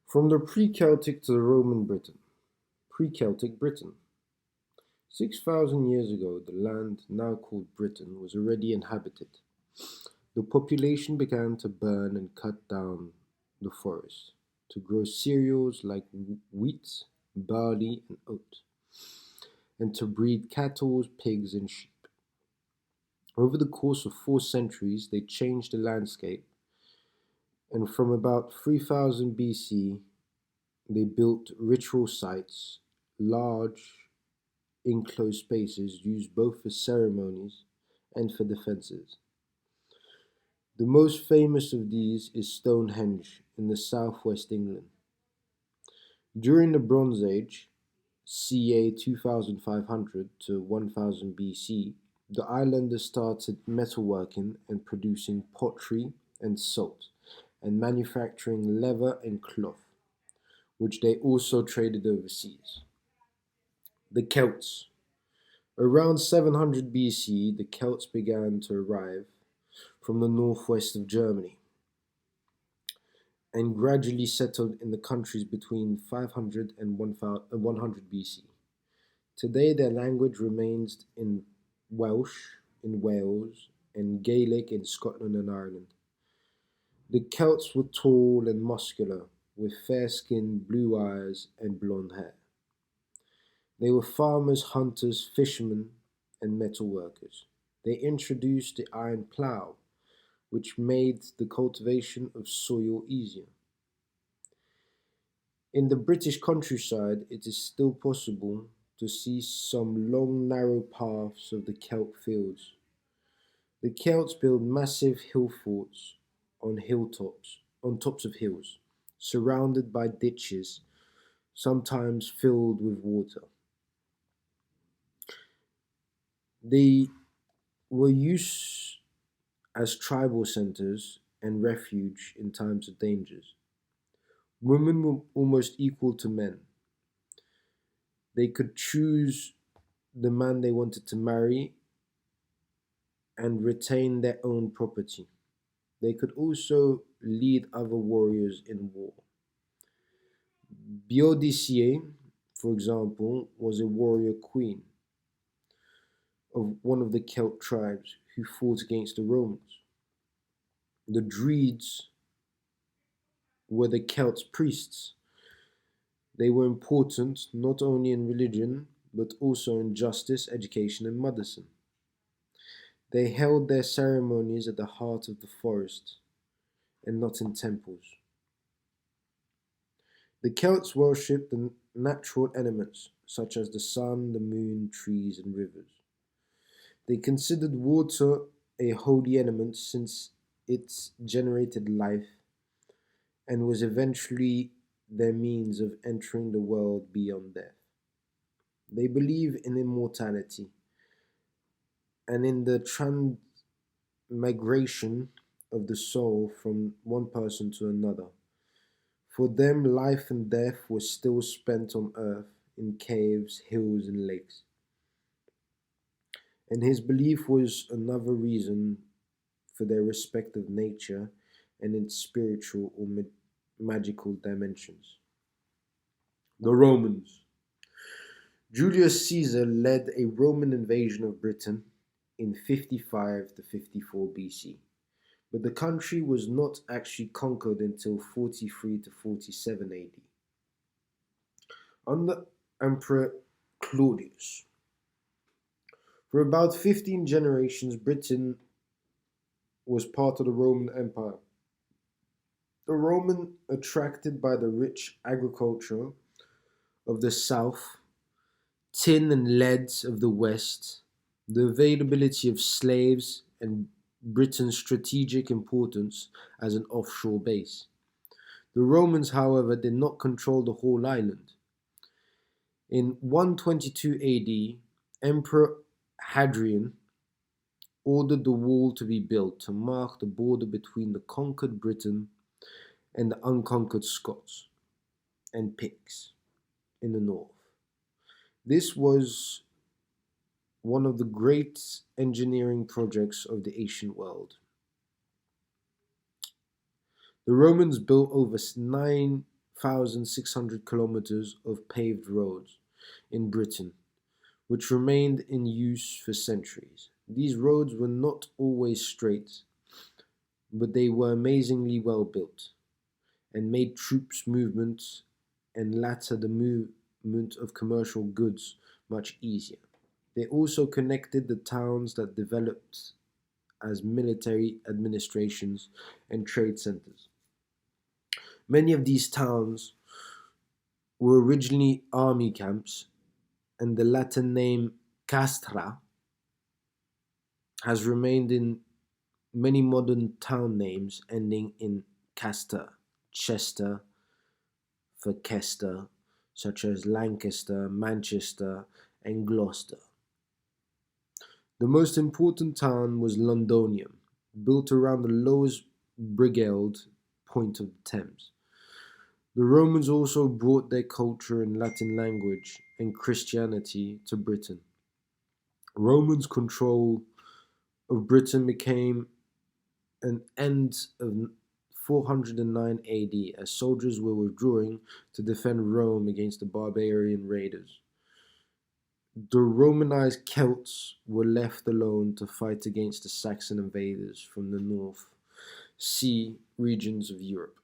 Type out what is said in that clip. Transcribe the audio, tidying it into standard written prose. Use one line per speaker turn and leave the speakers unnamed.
From the pre-Celtic to the Roman Britain. Pre-Celtic Britain. 6,000 years ago, the land now called Britain was already inhabited. The population began to burn and cut down the forest to grow cereals like wheat, barley, and oat, and to breed cattle, pigs, and sheep. Over the course of 4 centuries, they changed the landscape, and from about 3000 BC, they built ritual sites, large enclosed spaces used both for ceremonies and for defences. The most famous of these is Stonehenge in the southwest England. During the Bronze Age, ca 2500 to 1000 BC, the islanders started metalworking and producing pottery and salt, and manufacturing leather and cloth, which they also traded overseas. The Celts. Around 700 BC, the Celts began to arrive from the northwest of Germany and gradually settled in the countries between 500 and 100 BC. Today, their language remains in Welsh in Wales and Gaelic in Scotland and Ireland. The Celts were tall and muscular, with fair skin, blue eyes, and blonde hair. They were farmers, hunters, fishermen, and metal workers. They introduced the iron plough, which made the cultivation of soil easier. In the British countryside, it is still possible to see some long, narrow paths of the Celt fields. The Celts built massive hill forts on tops of hills, surrounded by ditches, sometimes filled with water. They were used as tribal centers and refuge in times of dangers. Women were almost equal to men. They could choose the man they wanted to marry and retain their own property. They could also lead other warriors in war. Boadicea, for example, was a warrior queen of one of the Celt tribes who fought against the Romans. The Druids were the Celts' priests. They were important not only in religion, but also in justice, education, and medicine. They held their ceremonies at the heart of the forest and not in temples. The Celts worshipped the natural elements, such as the sun, the moon, trees, and rivers. They considered water a holy element since it generated life and was eventually their means of entering the world beyond death. They believe in immortality and in the transmigration of the soul from one person to another. For them, life and death were still spent on earth in caves, hills, and lakes. And his belief was another reason for their respect of nature and its spiritual or magical dimensions. The Romans. Julius Caesar led a Roman invasion of Britain in 55 to 54 BC, but the country was not actually conquered until 43 to 47 AD. Under Emperor Claudius. For about 15 generations, Britain was part of the Roman Empire. The Roman, attracted by the rich agriculture of the south, tin and lead of the west, the availability of slaves, and Britain's strategic importance as an offshore base. The Romans, however, did not control the whole island. In 122 AD, Emperor Hadrian ordered the wall to be built to mark the border between the conquered Britain and the unconquered Scots and Picts in the north. This was one of the great engineering projects of the ancient world. The Romans built over 9 1,600 kilometers of paved roads in Britain, which remained in use for centuries. These roads were not always straight, but they were amazingly well built and made troops movements and later the movement of commercial goods much easier. They also connected the towns that developed as military administrations and trade centers. Many of these towns were originally army camps, and the Latin name castra has remained in many modern town names ending in caster, Chester, for Kester, such as Lancaster, Manchester, and Gloucester. The most important town was Londonium, built around the lowest brigade point of the Thames. The Romans also brought their culture and Latin language and Christianity to Britain. Romans' control of Britain became an end of 409 AD as soldiers were withdrawing to defend Rome against the barbarian raiders. The Romanized Celts were left alone to fight against the Saxon invaders from the North Sea regions of Europe.